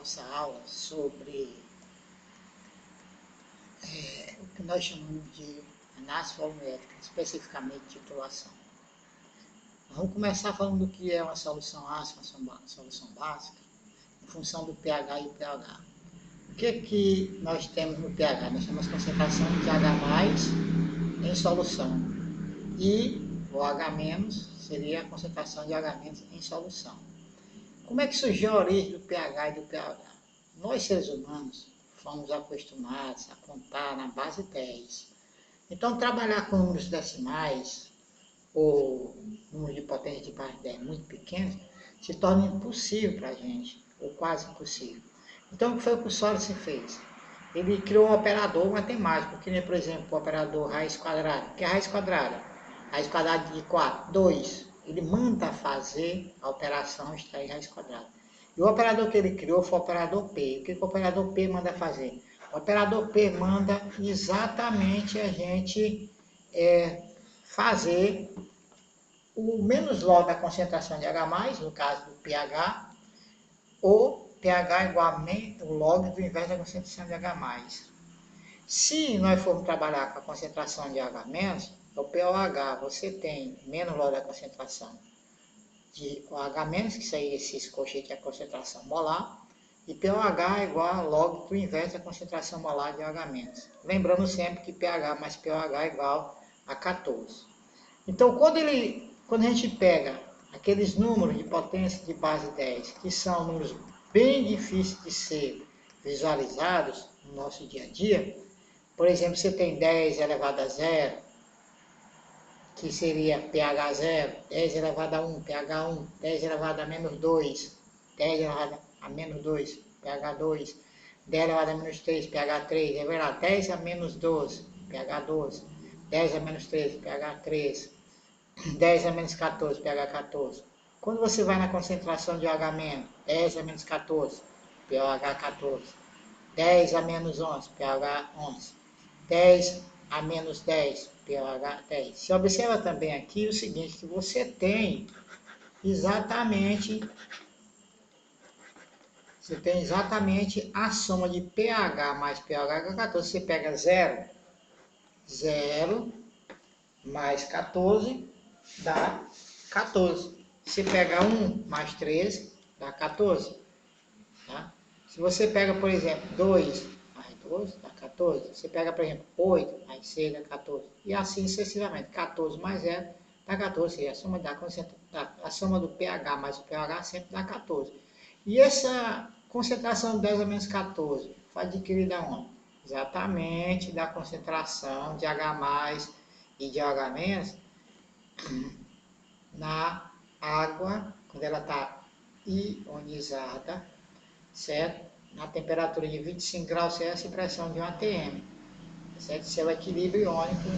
nossa aula sobre o que nós chamamos de análise volumétrica, especificamente titulação. Nós vamos começar falando do que é uma solução ácida, uma solução básica, em função do pH e pH. O que nós temos no pH? Nós temos concentração de H+ em solução e o H- seria a concentração de H- em solução. Como é que surgiu a origem do pH e do pH? Nós, seres humanos, fomos acostumados a contar na base 10. Então, trabalhar com números decimais ou números de potência de base 10 muito pequenos se torna impossível para a gente, ou quase impossível. Então, o que foi que o Sócrates fez? Ele criou um operador matemático, que nem, por exemplo, o operador raiz quadrada. O que é raiz quadrada? Raiz quadrada de 4, 2. Ele manda fazer a operação extrair raiz quadrada. E o operador que ele criou foi o operador P. O que o operador P manda fazer? O operador P manda exatamente a gente fazer o menos log da concentração de H+, no caso do pH, ou pH igual a o log do inverso da concentração de H+. Se nós formos trabalhar com a concentração de H-, o pOH, você tem menos log da concentração de OH-, que seria esse colchete, a concentração molar, e pOH é igual a log do inverso da concentração molar de OH-. Lembrando sempre que pH mais pOH é igual a 14. Então, quando a gente pega aqueles números de potência de base 10, que são números bem difíceis de ser visualizados no nosso dia a dia, por exemplo, você tem 10 elevado a 0, que seria pH 0, 10 elevado a 1, pH 1, 10 elevado a menos 2, 10 elevado a menos 2, pH 2, 10 elevado a menos 3, pH 3, é verdade, 10 a menos 12, pH 12, 10 a menos 13, pH 13, 10 a menos 14, pH 14. Quando você vai na concentração de OH-, 10 a menos 14, pH 14, 10 a menos 11, pH 11, 10 a menos 10, pH 10. Se observa também aqui o seguinte, que você tem exatamente a soma de pH mais pH 14. Você pega 0, 0 mais 14 dá 14. Você pega 1 mais 13 dá 14. Tá? Se você pega, por exemplo, 2 mais 12 dá 14. Você pega, por exemplo, 8 mais 6 dá 14. E assim sucessivamente. 14 mais 0 dá 14. E a soma do pH mais o pH sempre dá 14. E essa concentração de 10 a menos 14 foi adquirida onde? Exatamente da concentração de H+, e de OH- na água, quando ela está ionizada, certo? Na temperatura de 25 graus Celsius e pressão de 1 atm. Certo? Esse é o equilíbrio iônico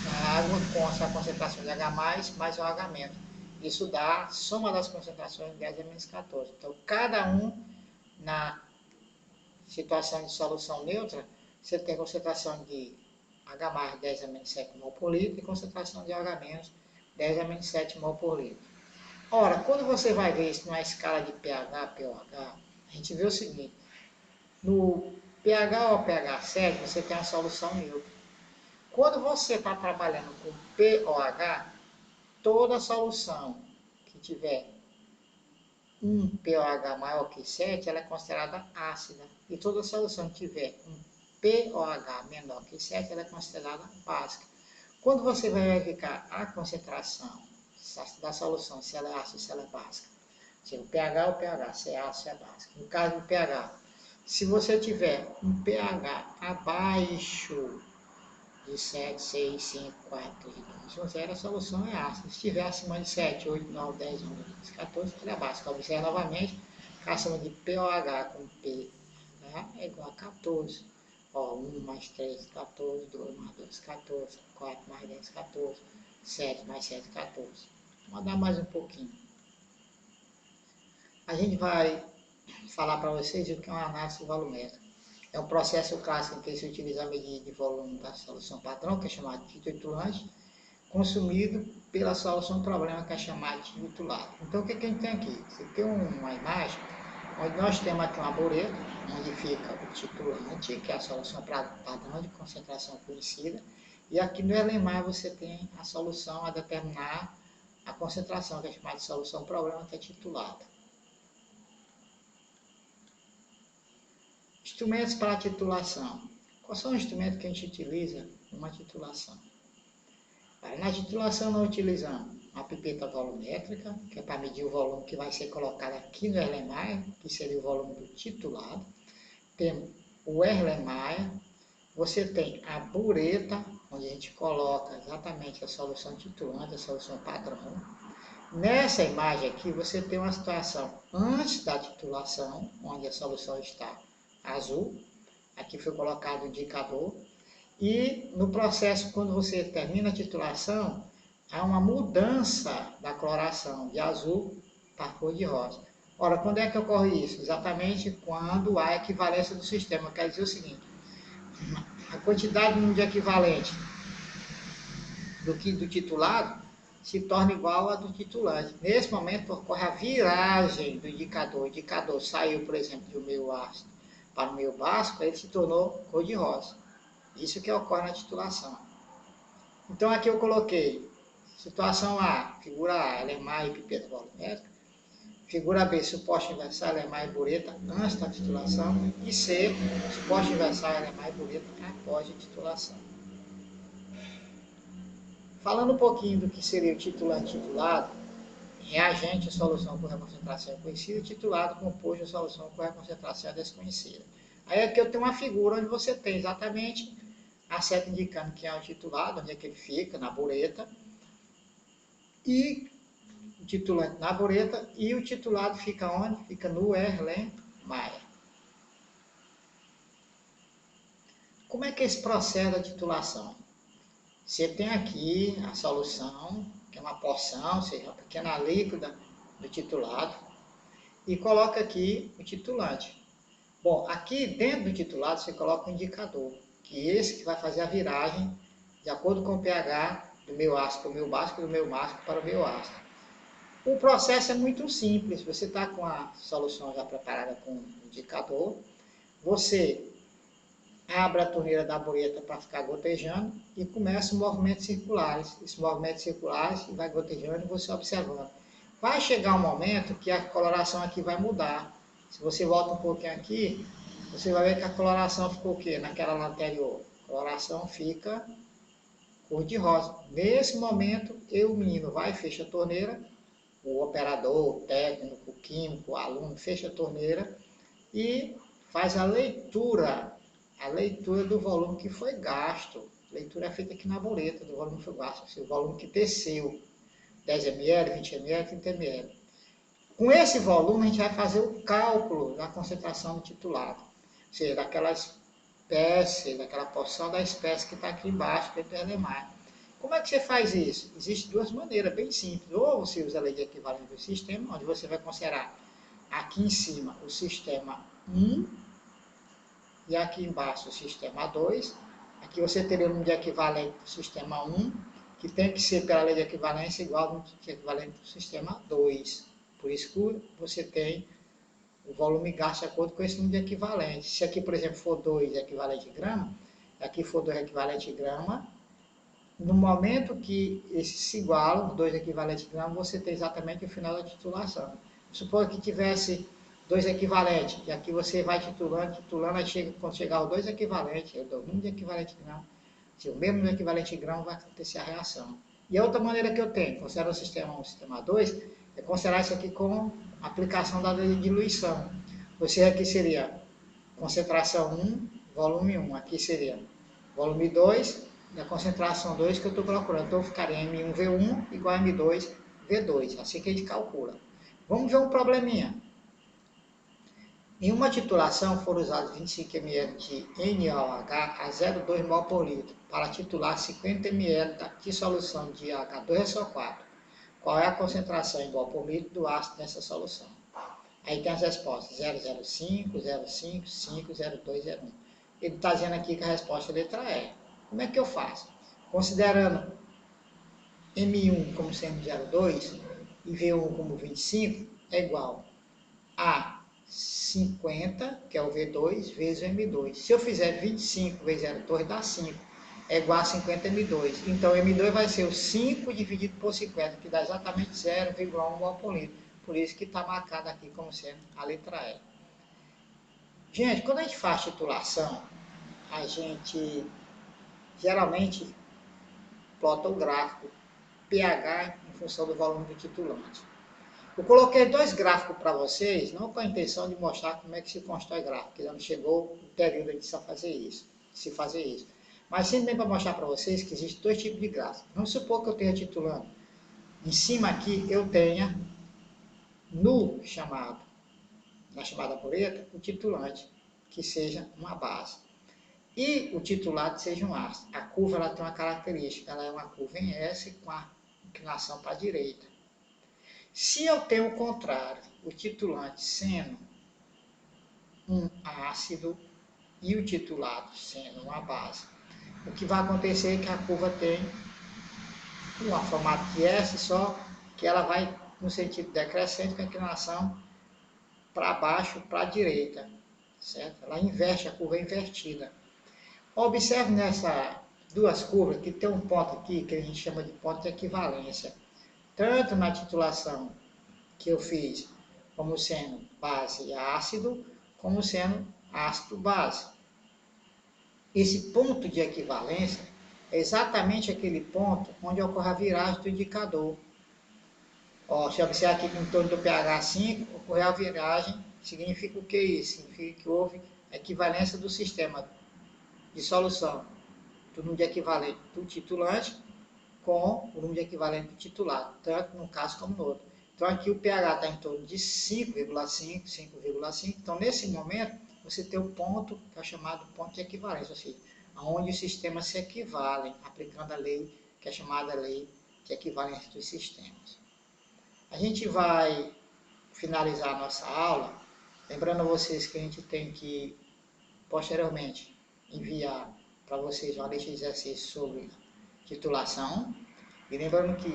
da água com a concentração de H+, mais OH-. Isso dá a soma das concentrações de 10 a menos 14. Então, cada um, na situação de solução neutra, você tem concentração de H+, 10 a menos 7 mol por litro, e concentração de OH-, 10 a menos 7 mol por litro. Ora, quando você vai ver isso numa escala de pH, pOH, a gente vê o seguinte, no pH ou pH 7, você tem a solução neutra. Quando você está trabalhando com pOH, toda solução que tiver um pOH maior que 7, ela é considerada ácida. E toda solução que tiver um pOH menor que 7, ela é considerada básica. Quando você vai verificar a concentração da solução, se ela é ácida ou se ela é básica, se o pH ou o pH, se é ácido ou se é básico. No caso do pH, se você tiver um pH abaixo de 7, 6, 5, 4, 3, 2, 1, 0, a solução é ácida. Se estiver acima de 7, 8, 9, 10, 11, 12, 14, ela é básica. Observe novamente que a soma de pOH com pH é igual a 14. Ó, 1 mais 3, 14, 2 mais 2, 14, 4 mais 10, 14, 7 mais 7, 14. Vamos dar mais um pouquinho. A gente vai falar para vocês o que é uma análise volumétrica. É um processo clássico em que se utiliza a medida de volume da solução padrão, que é chamada de titulante, consumido pela solução do problema, que é chamada de titulado. Então, o que a gente tem aqui? Você tem uma imagem onde nós temos aqui uma bureta, onde fica o titulante, que é a solução padrão de concentração conhecida, e aqui no Erlenmeyer você tem a solução a determinar a concentração, que é chamada de solução problema, que é titulada. Instrumentos para titulação. Quais são os instrumentos que a gente utiliza numa titulação? Na titulação nós utilizamos uma pipeta volumétrica, que é para medir o volume que vai ser colocado aqui no Erlenmeyer, que seria o volume do titulado. Temos o Erlenmeyer, você tem a bureta, onde a gente coloca exatamente a solução titulante, a solução padrão. Nessa imagem aqui você tem uma situação antes da titulação, onde a solução está azul, aqui foi colocado o indicador, e no processo, quando você termina a titulação, há uma mudança da coloração de azul para cor de rosa. Ora, quando é que ocorre isso? Exatamente quando há equivalência do sistema. Quer dizer o seguinte, a quantidade de equivalente do titulado se torna igual à do titulante. Nesse momento ocorre a viragem do indicador. O indicador saiu, por exemplo, do meio ácido para o meio básico, ele se tornou cor de rosa. Isso que ocorre na titulação. Então aqui eu coloquei situação A, figura A, Erlenmeyer e pipeta volumétrica. Figura B, suposto inversal, Erlenmeyer e bureta antes da titulação. E C, suposto inversal, Erlenmeyer e bureta após a titulação. Falando um pouquinho do que seria o titulante titulado, reagente, solução com reconcentração conhecida, titulado, composto de solução com reconcentração desconhecida. Aí aqui eu tenho uma figura onde você tem exatamente a seta indicando quem é o titulado, onde é que ele fica, na bureta, e o titulante na bureta, e o titulado fica onde? Fica no Erlenmeyer. Como é que é esse processo da titulação? Você tem aqui a solução, que é uma porção, ou seja, uma pequena líquida do titulado, e coloca aqui o titulante. Bom, aqui dentro do titulado você coloca o indicador, que é esse que vai fazer a viragem de acordo com o pH do meio ácido para o meio básico, do meio básico para o meio ácido. O processo é muito simples, você está com a solução já preparada com o indicador, você abre a torneira da bureta para ficar gotejando e começa os movimentos circulares. Esses movimentos circulares vai gotejando e você observando. Vai chegar um momento que a coloração aqui vai mudar. Se você volta um pouquinho aqui, você vai ver que a coloração ficou o quê? Naquela lá anterior. A coloração fica cor de rosa. Nesse momento, o menino vai e fecha a torneira, o operador, o técnico, o químico, o aluno fecha a torneira e faz a leitura do volume que foi gasto. A leitura é feita aqui na bureta do volume que foi gasto, o volume que desceu, 10 ml, 20 ml, 30 ml. Com esse volume a gente vai fazer o cálculo da concentração do titulado, ou seja, daquela espécie, daquela porção da espécie que está aqui embaixo dentro do Erlenmeyer. Como é que você faz isso? Existem duas maneiras bem simples. Ou você usa a lei de equivalência do sistema, onde você vai considerar aqui em cima o sistema 1, e aqui embaixo o sistema 2, aqui você teria o número de equivalente do sistema 1, que tem que ser pela lei de equivalência igual ao número de equivalente do sistema 2. Por isso que você tem o volume gasto de acordo com esse número de equivalente. Se aqui, por exemplo, for 2 equivalente grama, aqui for 2 equivalente grama, no momento que esses se igualam, 2 equivalente grama, você tem exatamente o final da titulação. Supor que tivesse 2 equivalentes, e aqui você vai titulando, aí quando chegar ao 2 equivalente, o número de equivalente grão, se o mesmo número de equivalente grão, vai acontecer a reação. E a outra maneira que eu tenho, considerar o sistema 1 e o sistema 2, é considerar isso aqui como aplicação da lei de diluição. Ou seja, aqui seria concentração 1, volume 1, aqui seria volume 2, e a concentração 2 que eu estou procurando. Então, ficaria M1V1 igual a M2V2, assim que a gente calcula. Vamos ver um probleminha. Em uma titulação foram usados 25 ml de NaOH a 0,2 mol por litro para titular 50 ml de solução de H2SO4. Qual é a concentração em mol por litro do ácido nessa solução? Aí tem as respostas 0,05, 0,5, 5, 0,2, 0,1. Ele está dizendo aqui que a resposta é a letra E. Como é que eu faço? Considerando M1 como sendo 0,2 e V1 como 25, é igual a 50, que é o V2, vezes o M2. Se eu fizer 25 vezes R2, dá 5. É igual a 50 M2. Então, M2 vai ser o 5 dividido por 50, que dá exatamente 0,1 mol por litro. Por isso que está marcado aqui como sendo a letra E. Gente, quando a gente faz titulação, a gente geralmente plota o gráfico pH em função do volume do titulante. Eu coloquei dois gráficos para vocês, não com a intenção de mostrar como é que se constrói gráfico, porque ainda não chegou o período de se fazer isso. Mas sempre para mostrar para vocês que existem dois tipos de gráficos. Vamos supor que eu tenha titulando. Em cima aqui eu tenha na chamada pureta, o titulante, que seja uma base. E o titulado seja um ácido. A curva ela tem uma característica, ela é uma curva em S com a inclinação para a direita. Se eu tenho o contrário, o titulante sendo um ácido e o titulado sendo uma base, o que vai acontecer é que a curva tem um formato de S, só que ela vai no sentido decrescente com a inclinação para baixo, para a direita, certo? Ela inverte, a curva é invertida. Observe nessas duas curvas que tem um ponto aqui que a gente chama de ponto de equivalência. Tanto na titulação que eu fiz como sendo base ácido, como sendo ácido base. Esse ponto de equivalência é exatamente aquele ponto onde ocorre a viragem do indicador. Ó, se observar aqui que em torno do pH 5, ocorreu a viragem, significa o que isso? Significa que houve a equivalência do sistema de solução do número de equivalente do titulante com o número de equivalente do titulado, tanto num caso como no outro. Então aqui o pH está em torno de 5,5, 5,5. Então nesse momento você tem o ponto que é chamado ponto de equivalência, ou seja, onde os sistemas se equivalem, aplicando a lei que é chamada lei de equivalência dos sistemas. A gente vai finalizar a nossa aula, lembrando a vocês que a gente tem que posteriormente enviar para vocês uma lista de exercícios sobre titulação. E lembrando que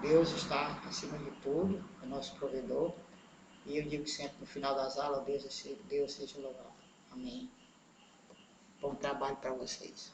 Deus está acima de tudo, é nosso provedor. E eu digo sempre no final das aulas, Deus seja louvado. Amém. Bom trabalho para vocês.